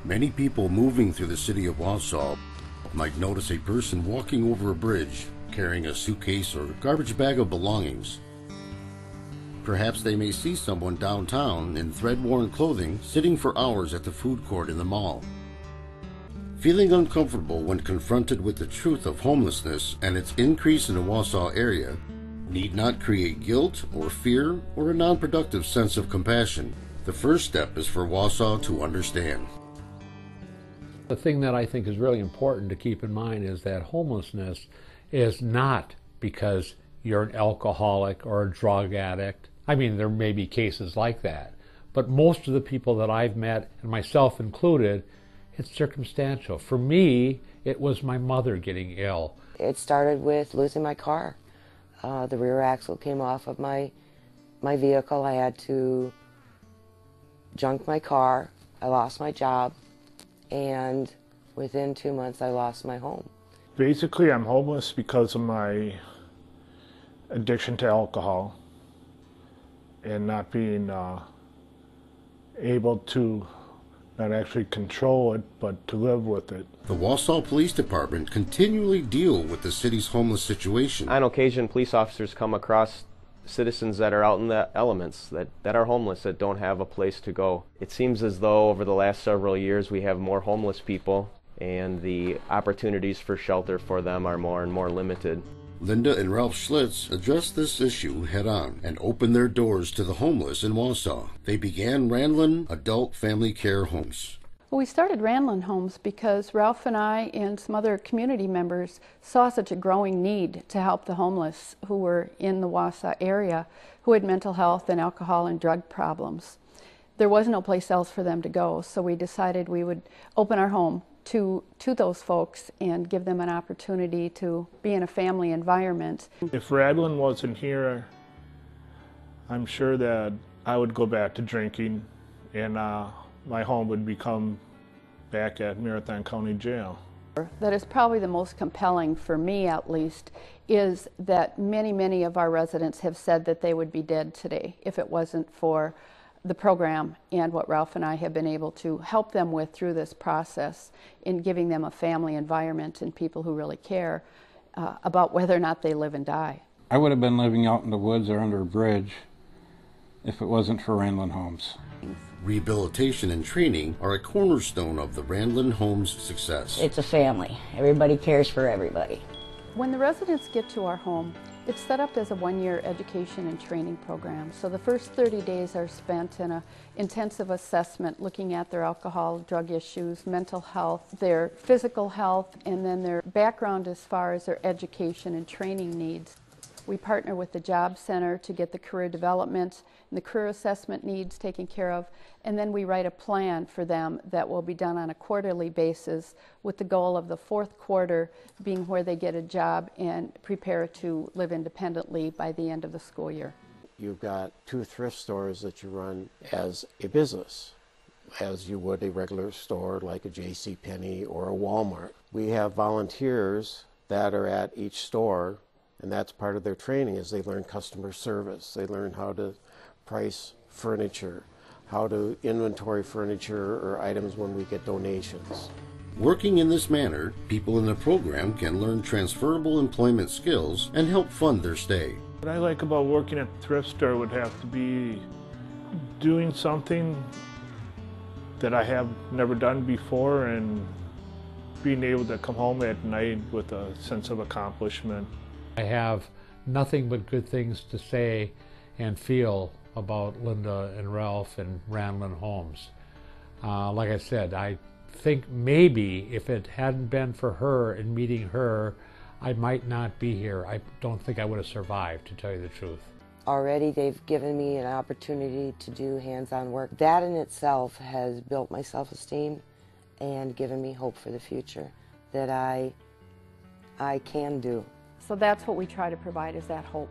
Many people moving through the city of Wausau might notice a person walking over a bridge carrying a suitcase or garbage bag of belongings. Perhaps they may see someone downtown in thread-worn clothing sitting for hours at the food court in the mall. Feeling uncomfortable when confronted with the truth of homelessness and its increase in the Wausau area need not create guilt or fear or a non-productive sense of compassion. The first step is for Wausau to understand. The thing that I think is really important to keep in mind is that homelessness is not because you're an alcoholic or a drug addict. I mean, there may be cases like that, but most of the people that I've met, and myself included, it's circumstantial. For me, it was my mother getting ill. It started with losing my car. The rear axle came off of my vehicle. I had to junk my car. I lost my job, and within 2 months I lost my home. Basically, I'm homeless because of my addiction to alcohol and not being able to not actually control it, but to live with it. The Wausau Police Department continually deal with the city's homeless situation. On occasion, police officers come across citizens that are out in the elements, that are homeless, that don't have a place to go. It seems as though over the last several years we have more homeless people, and the opportunities for shelter for them are more and more limited. Linda and Ralph Schlitz addressed this issue head-on and opened their doors to the homeless in Wausau. They began Randlin Adult Family Care Homes. Well, we started Randlin Homes because Ralph and I and some other community members saw such a growing need to help the homeless who were in the Wausau area who had mental health and alcohol and drug problems. There was no place else for them to go, so we decided we would open our home to those folks and give them an opportunity to be in a family environment. If Randlin wasn't here, I'm sure that I would go back to drinking, and my home would become back at Marathon County Jail. That is probably the most compelling, for me at least, is that many of our residents have said that they would be dead today if it wasn't for the program and what Ralph and I have been able to help them with through this process in giving them a family environment and people who really care about whether or not they live and die. I would have been living out in the woods or under a bridge if it wasn't for Randlin Homes. Rehabilitation and training are a cornerstone of the Randlin Homes' success. It's a family. Everybody cares for everybody. When the residents get to our home, it's set up as a one-year education and training program. So the first 30 days are spent in an intensive assessment looking at their alcohol, drug issues, mental health, their physical health, and then their background as far as their education and training needs. We partner with the Job Center to get the career development and the career assessment needs taken care of, and then we write a plan for them that will be done on a quarterly basis with the goal of the fourth quarter being where they get a job and prepare to live independently by the end of the school year. You've got 2 thrift stores that you run as a business, as you would a regular store like a JCPenney or a Walmart. We have volunteers that are at each store, and that's part of their training, is they learn customer service. They learn how to price furniture, how to inventory furniture or items when we get donations. Working in this manner, people in the program can learn transferable employment skills and help fund their stay. What I like about working at the thrift store would have to be doing something that I have never done before and being able to come home at night with a sense of accomplishment. I have nothing but good things to say and feel about Linda and Ralph and Randlin Homes. Like I said, I think maybe if it hadn't been for her and meeting her, I might not be here. I don't think I would have survived, to tell you the truth. Already they've given me an opportunity to do hands-on work. That in itself has built my self-esteem and given me hope for the future that I can do. So that's what we try to provide, is that hope.